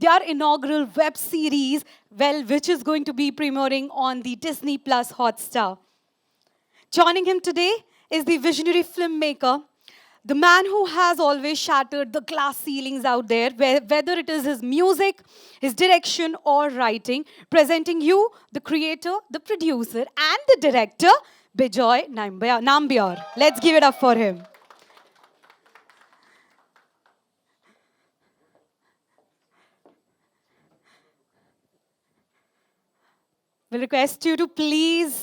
their inaugural web series, well, which is going to be premiering on the Disney Plus Hotstar. Joining him today is the visionary filmmaker, the man who has always shattered the glass ceilings out there, whether it is his music, his direction, or writing, presenting you the creator, the producer, and the director, Bijoy Nambiar. Let's give it up for him. We'll request you to please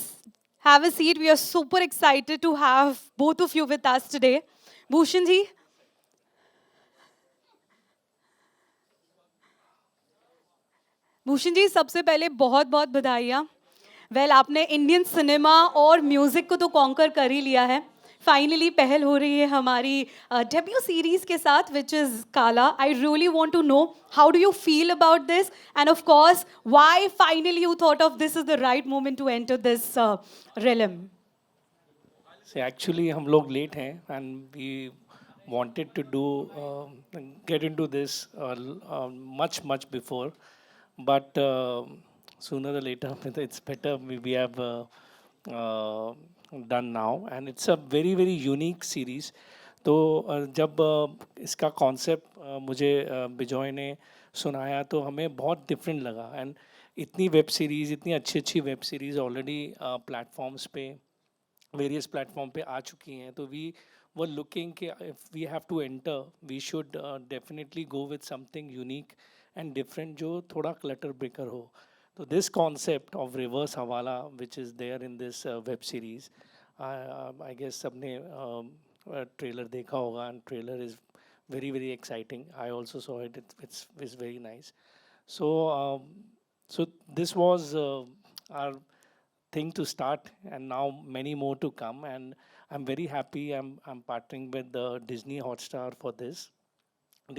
have a seat. We are super excited to have both of you with us today. Bhushan ji, Bhushan ji सबसे पहले बहुत बहुत बधाइयाँ well आपने Indian cinema और music को तो conquer कर ही लिया है फाइनली पहल हो रही है हमारी डेब्यू सीरीज के साथ विच इज़ काला I really want to know how do you feel about this and of course why finally you thought of this is the right moment to enter this realm Actually, हम लोग late हैं and we wanted to do get into this much before, but sooner or later it's better we have done now, and it's a very unique series. तो जब इसका concept मुझे बिजॉय ने सुनाया तो हमें बहुत डिफरेंट लगा एंड इतनी वेब सीरीज़ इतनी अच्छी वेब सीरीज़ ऑलरेडी प्लेटफॉर्म्स पे वेरियस प्लेटफॉर्म पे आ चुकी हैं तो वी वर लुकिंग कि if we have to enter we should definitely go with something unique and different जो थोड़ा क्लटर ब्रेकर हो तो this concept of reverse hawala which is there in this web series I guess सबने trailer देखा होगा and trailer is very exciting. I also saw it. It's very nice. So so this was our thing to start, and now many more to come. And I'm very happy. I'm partnering with Disney Hotstar for this.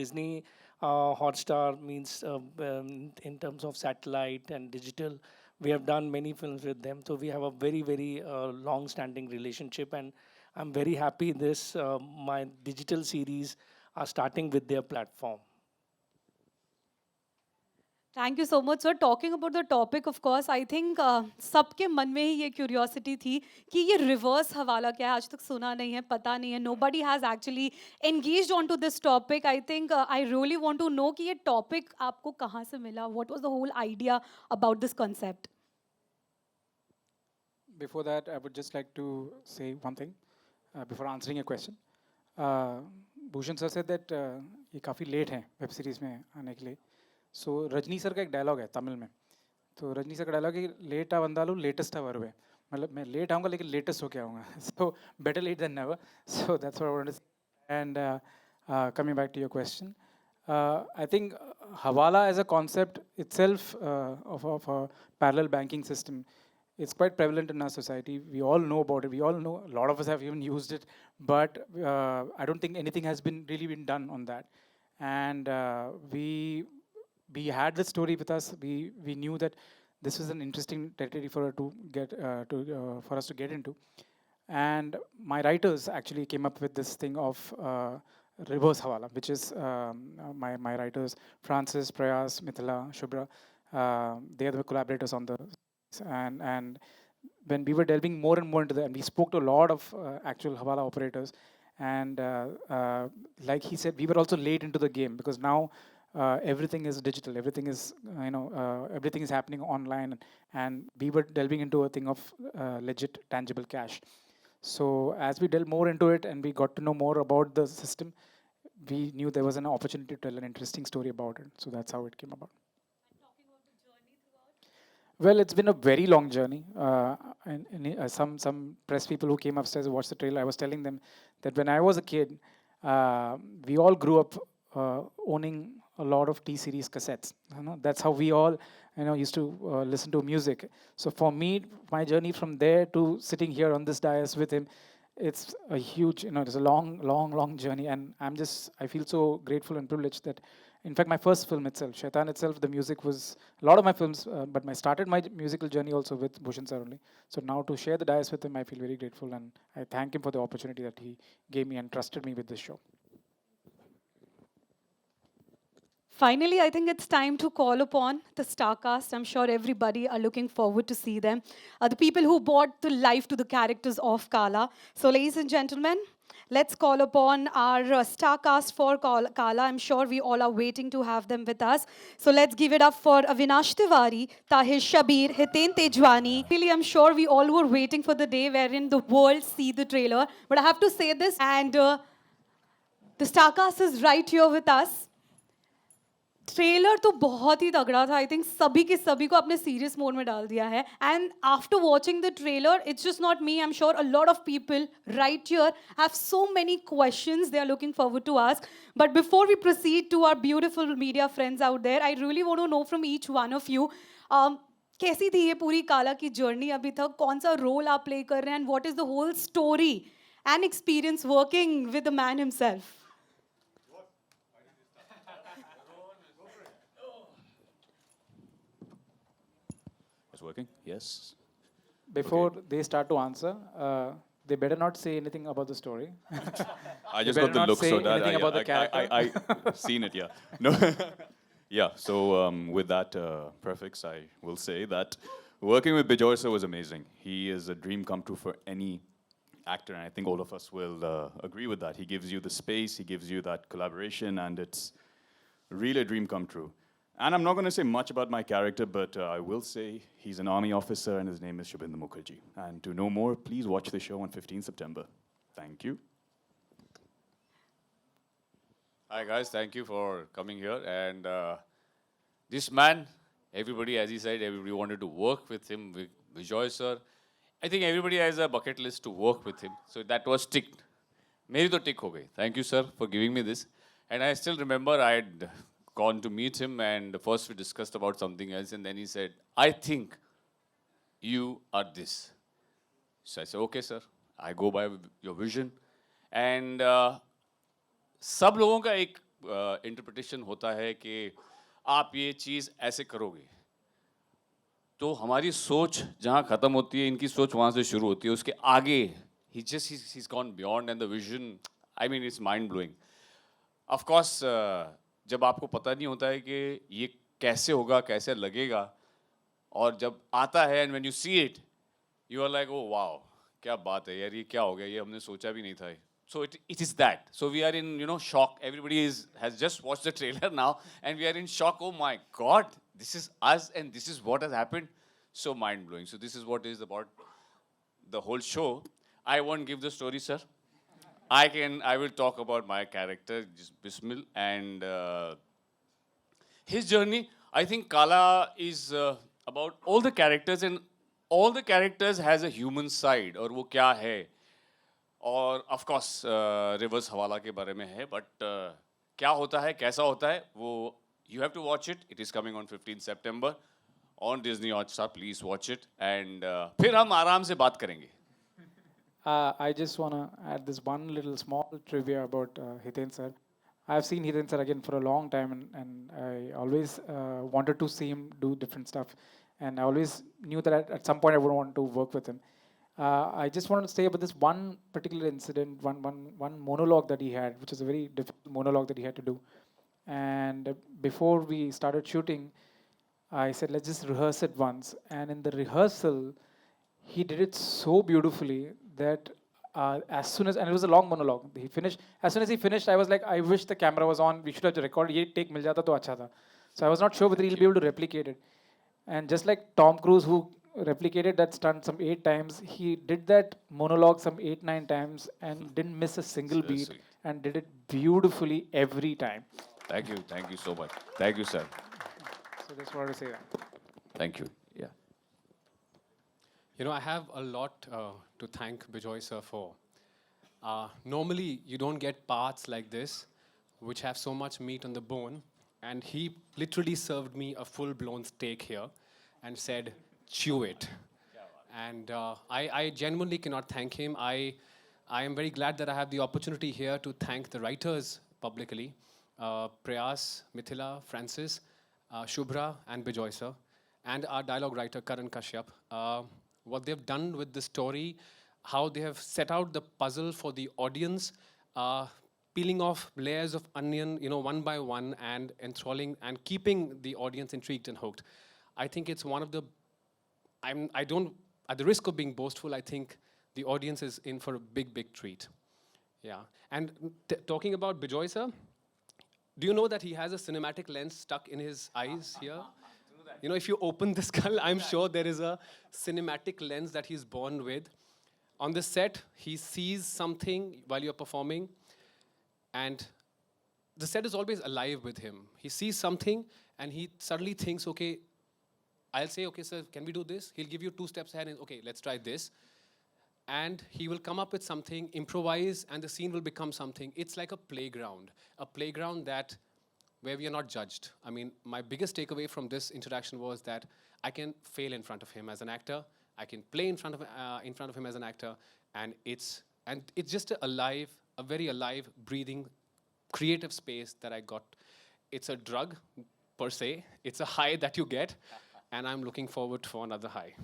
Disney Hotstar means in terms of satellite and digital. We have done many films with them, so we have a very long-standing relationship, and I'm very happy. This my digital series are starting with their platform. Thank you so much sir talking about the topic of course I think सबके मन में ही ये curiosity थी कि ये reverse हवाला क्या है आज तक सुना नहीं है पता नहीं है nobody has actually engaged on to this topic I think I really want to know कि ये टॉपिक आपको कहाँ से मिला what was the whole idea about this concept Before that, I would just like to say one thing before answering your question. Bhushan sir said that ये काफ़ी late हैं web series में आने के लिए सो रजनी सर का एक डायलॉग है तमिल में तो रजनी सर का डायलॉग है कि लेट आ वंदालू लेटेस्ट वर्ब है मतलब मैं लेट आऊँगा लेकिन लेटेस्ट होके आऊँगा so better late than never so that's what I want to say and coming back to your question I think hawala as a concept itself of a parallel banking system it's quite prevalent in our society. We all know about it. We all know a lot of us have even used it, but I don't think anything has really been done on that. And we had the story with us. We knew that this was an interesting territory for her to get for us to get into. And my writers actually came up with this thing of reverse hawala, which is my writers Francis, Prayas, Mithila, Shubhra. They are the collaborators on the and when we were delving more and more into that, and we spoke to a lot of actual hawala operators, and like he said, we were also late into the game because now everything is digital, everything is everything is happening online, and we were delving into a thing of legit tangible cash. So as we delved more into it and we got to know more about the system, we knew there was an opportunity to tell an interesting story about it. So that's how it came about. Well, it's been a very long journey. And some press people who came upstairs and watched the trailer, I was telling them that when I was a kid, we all grew up owning a lot of T-series cassettes. You know, that's how we all, used to listen to music. So for me, my journey from there to sitting here on this dais with him, it's a huge, it's a long journey, and I feel so grateful and privileged that. In fact, my first film itself, Shaitan itself, the music was a lot of my films, but I started my musical journey also with Bhushan sir only. So now to share the dais with him, I feel very grateful, and I thank him for the opportunity that he gave me and trusted me with this show. Finally, I think it's time to call upon the star cast. I'm sure everybody are looking forward to see them. The people who brought the life to the characters of Kaala. So, ladies and gentlemen, let's call upon our star cast for Kaala. I'm sure we all are waiting to have them with us. So, let's give it up for Avinash Tiwari, Tahir Shabir, Hiten Tejwani. Really, I'm sure we all were waiting for the day wherein the world see the trailer. But I have to say this, and the star cast is right here with us. Trailer तो बहुत ही तगड़ा था I think सभी के सभी को अपने serious mode में डाल दिया है and after watching the trailer it's just not me I am sure a lot of people right here have so many questions they are looking forward to ask but before we proceed to our beautiful media friends out there I really want to know from each one of you कैसी थी ये पूरी काला की journey अभी तक कौन सा रोल आप प्ले कर रहे हैं and what is the whole story and experience working with the man himself Working? Yes. Before they start to answer, they better not say anything about the story. I You just better got the not look, say so that anything about the character. I seen it. Yeah. No. Yeah. So with that prefix, I will say that working with Bijoy sir was amazing. He is a dream come true for any actor, and I think all of us will agree with that. He gives you the space, he gives you that collaboration, and it's really a dream come true. And I'm not going to say much about my character, but I will say he's an army officer and his name is Shubhendra Mukherjee. And to know more, please watch the show on 15 September. Thank you. Hi guys, thank you for coming here. And this man, everybody, as he said, everybody wanted to work with him, with Vijay sir. I think everybody has a bucket list to work with him. So that was ticked. मेरी तो tick हो गई. Thank you sir for giving me this. And I still remember I had gone to meet him and first we discussed about something else and then he said, I think you are this. So I said, okay sir, I go by your vision. And सब लोगों का एक interpretation होता है कि आप ये चीज़ ऐसे करोगे तो हमारी सोच जहाँ ख़त्म होती है इनकी सोच वहाँ से शुरू होती है उसके आगे he's gone beyond and the vision I mean it's mind blowing. Of course जब आपको पता नहीं होता है कि ये कैसे होगा कैसे लगेगा और जब आता है and when you see it you are like oh wow क्या बात है यार ये क्या हो गया ये हमने सोचा भी नहीं था so it is that so we are in shock everybody has just watched the trailer now and we are in shock oh my god this is us and this is what has happened so mind blowing so this is what is about the whole show I won't give the story sir I will talk about my character, just Bismil, and his journey. I think Kaala is about all the characters, and all the characters has a human side. और वो क्या है? और of course reverse हवाला के बारे में है, but क्या होता है, कैसा होता है, वो you have to watch it. It is coming on 15 September on Disney Hotstar. Please watch it, and फिर हम आराम से बात करेंगे. I just want to add this one little small trivia about Hiten sir. I've seen Hiten sir again for a long time, and I always wanted to see him do different stuff. And I always knew that at some point I would want to work with him. I just wanted to say about this one particular incident, one monologue that he had, which is a very difficult monologue that he had to do. And before we started shooting, I said, let's just rehearse it once. And in the rehearsal, he did it so beautifully that as soon as, and it was a long monologue, he finished, as soon as he finished, I was like, I wish the camera was on, we should have recorded, ye take mil jata to acha tha. So I was not sure whether he'll be able to replicate it. And just like Tom Cruise, who replicated that stunt some 8 times, he did that monologue some 8-9 times and didn't miss a single So beat sweet. and did it beautifully every time. Thank you so much. Thank you, sir. So just wanted to say that. Thank you. Yeah. You know, I have a lot to thank Bijoy sir for. Normally, you don't get parts like this, which have so much meat on the bone, and he literally served me a full-blown steak here and said, chew it. And I genuinely cannot thank him. I am very glad that I have the opportunity here to thank the writers publicly, Prayas, Mithila, Francis, Shubhra, and Bijoy sir, and our dialogue writer, Karan Kashyap. What they've done with the story, how they have set out the puzzle for the audience, peeling off layers of onion, one by one, and enthralling and keeping the audience intrigued and hooked. I think it's one of the I don't, at the risk of being boastful, I think the audience is in for a big, big treat. Yeah. And talking about Bijoy sir, do you know that he has a cinematic lens stuck in his eyes here? If you open the skull, I'm sure there is a cinematic lens that he's born with. On the set, he sees something while you're performing, and the set is always alive with him. He sees something, and he suddenly thinks, okay, I'll say, okay, sir, can we do this? He'll give you 2 steps ahead and, okay, let's try this. And he will come up with something, improvise, and the scene will become something. It's like a playground that where we are not judged. I mean, my biggest takeaway from this interaction was that I can fail in front of him as an actor. I can play in front of him as an actor, and it's just a very alive, breathing, creative space that I got. It's a drug per se. It's a high that you get, and I'm looking forward for another high.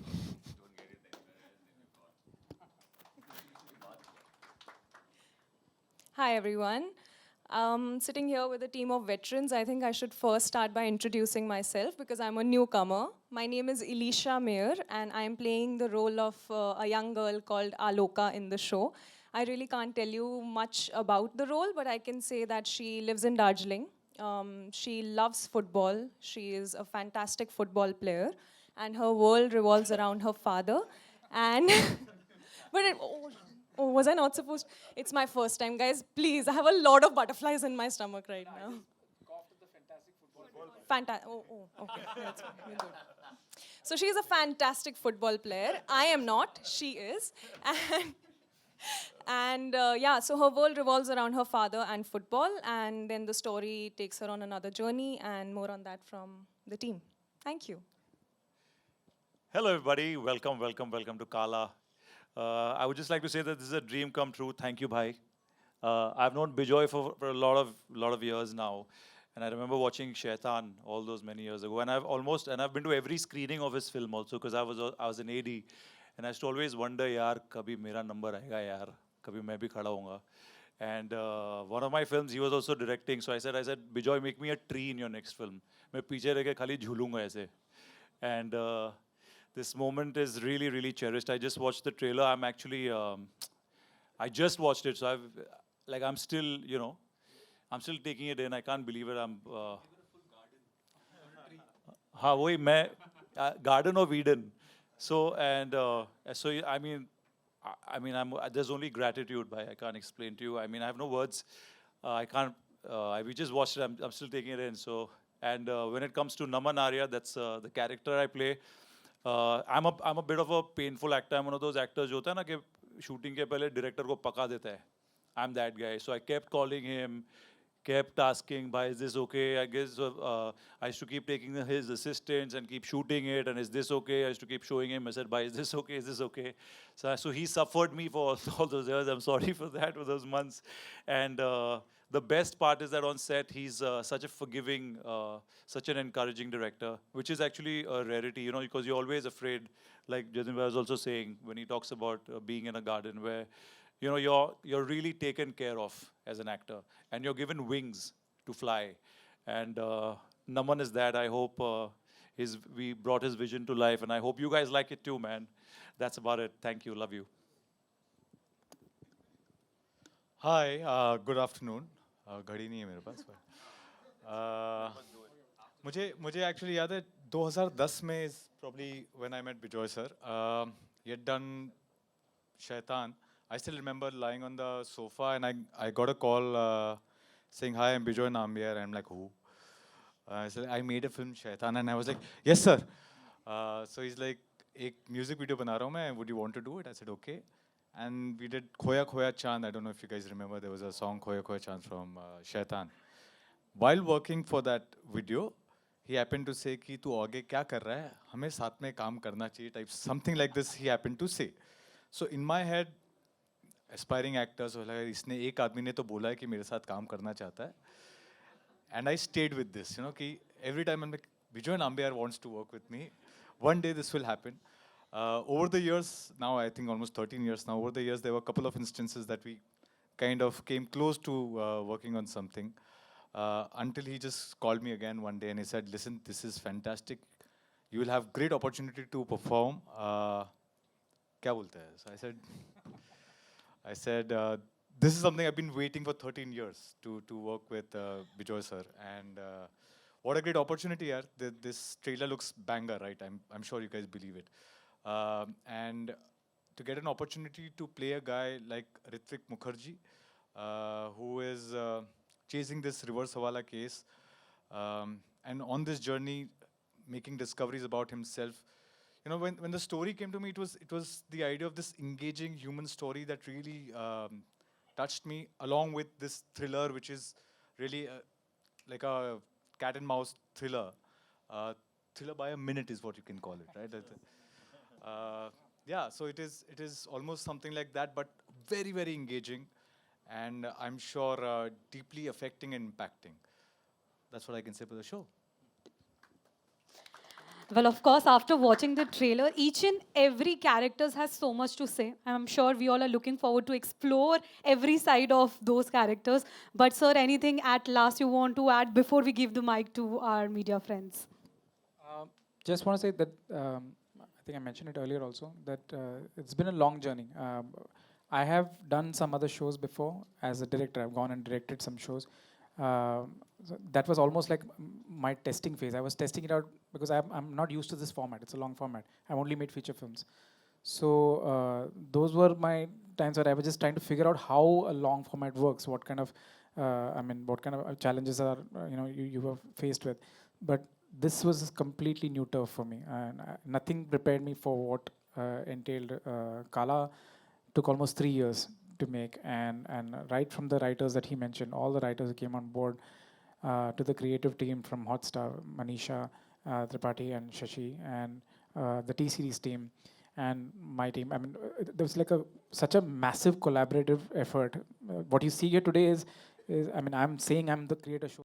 Hi, everyone. Sitting here with a team of veterans, I think I should first start by introducing myself because I'm a newcomer. My name is Elisha Mayer, and I'm playing the role of a young girl called Aloka in the show. I really can't tell you much about the role, but I can say that she lives in Darjeeling. She loves football. She is a fantastic football player, and her world revolves around her father. And oh, was I not supposed? It's my first time, guys. Please, I have a lot of butterflies in my stomach right now. Okay. That's fine. We're good. So she's a fantastic football player. I am not. She is. And so her world revolves around her father and football, and then the story takes her on another journey, and more on that from the team. Thank you. Hello, everybody. Welcome to Kaala. I would just like to say that this is a dream come true. Thank you, bhai. I've known Bijoy for a lot of years now, and I remember watching Shaitan all those many years ago. And I've been to every screening of his film also because I was an AD, and I used to always wonder, yaar, kabhi mera number aayega yaar, kabhi main bhi khada hounga. And one of my films, he was also directing. So I said, Bijoy, make me a tree in your next film. मैं पीछे रह के खाली झूलूंगा ऐसे. And this moment is really, really cherished. I just watched the trailer. I'm actually, I just watched it, so I'm still, I'm still taking it in. I can't believe it. हाँ वही मैं Garden of Eden. So there's only gratitude, bhai. I can't explain to you. I mean, I have no words. I can't. We just watched it. I'm still taking it in. So when it comes to Naman Arya, that's the character I play. I'm a bit of a painful actor. I'm one of those actors जो होता है ना कि shooting के पहले director को पका देता है. I'm that guy. So I kept calling him, kept asking, "Bhai, is this okay?" I guess I used to keep taking his assistants and keep shooting it. And is this okay? I used to keep showing him. I said, "Bhai, is this okay? Is this okay?" So he suffered me for all those years. I'm sorry for that, for those months. And the best part is that on set, he's such a forgiving, such an encouraging director, which is actually a rarity, because you're always afraid, like Jatin was also saying, when he talks about being in a garden where, you're really taken care of as an actor, and you're given wings to fly. And Naman is that. I hope we brought his vision to life, and I hope you guys like it too, man. That's about it. Thank you. Love you. Hi, good afternoon. घड़ी नहीं है मेरे पास मुझे actually याद है 2010 में is probably when I met Bijoy sir. He had done Shaitan. I still remember lying on the sofa and I got a call saying, "Hi, I'm Bijoy Nambiar." And I'm like, "Who?" I said, "I made a film Shaitan." And I was like, "Yes, sir." So he's like, "एक music video बना रहा हूँ मैं. Would you want to do it?" I said, "Okay." And we did Khoya Khoya Chand. I don't know if you guys remember, there was a song Khoya Khoya Chand from Shaitan. While working for that video, he happened to say कि तू आगे क्या कर रहा है? हमें साथ में काम करना चाहिए type something like this he happened to say. So in my head, aspiring actors were like, इसने एक आदमी ने तो बोला है कि मेरे साथ काम करना चाहता है. And I stayed with this, कि every time I'm like, Bijoy Nambiar wants to work with me. One day this will happen. Over the years, now I think almost 13 years now, over the years there were a couple of instances that we kind of came close to working on something until he just called me again one day and he said, "Listen, this is fantastic. You will have great opportunity to perform. क्या बोलते हैं?" So I said, this is something I've been waiting for 13 years to work with Bijoy sir. And what a great opportunity, yaar. This trailer looks banger, right? I'm sure you guys believe it. And to get an opportunity to play a guy like Ritvik Mukherjee, who is chasing this reverse Hawala case, and on this journey, making discoveries about himself. You know, when the story came to me, it was the idea of this engaging human story that really touched me, along with this thriller, which is really like a cat and mouse thriller. Thriller by a minute is what you can call it, right? Yeah, so it is almost something like that, but very, very engaging, and I'm sure deeply affecting and impacting. That's what I can say for the show. Well, of course, after watching the trailer, each and every characters has so much to say. I'm sure we all are looking forward to explore every side of those characters. But sir, anything at last you want to add before we give the mic to our media friends? Just want to say that I think I mentioned it earlier also that it's been a long journey. I have done some other shows before as a director. I've gone and directed some shows. So that was almost like my testing phase. I was testing it out because I'm not used to this format. It's a long format. I've only made feature films. So those were my times where I was just trying to figure out how a long format works. What kind of, what kind of challenges are you were faced with. But this was completely new turf for me, and nothing prepared me for what entailed. Kaala took almost 3 years to make, and right from the writers that he mentioned, all the writers who came on board, to the creative team from Hotstar, Manisha, Tripathi and Shashi, and the T-Series team, and my team. I mean, there was like such a massive collaborative effort. What you see here today is I mean, I'm saying I'm the creator show.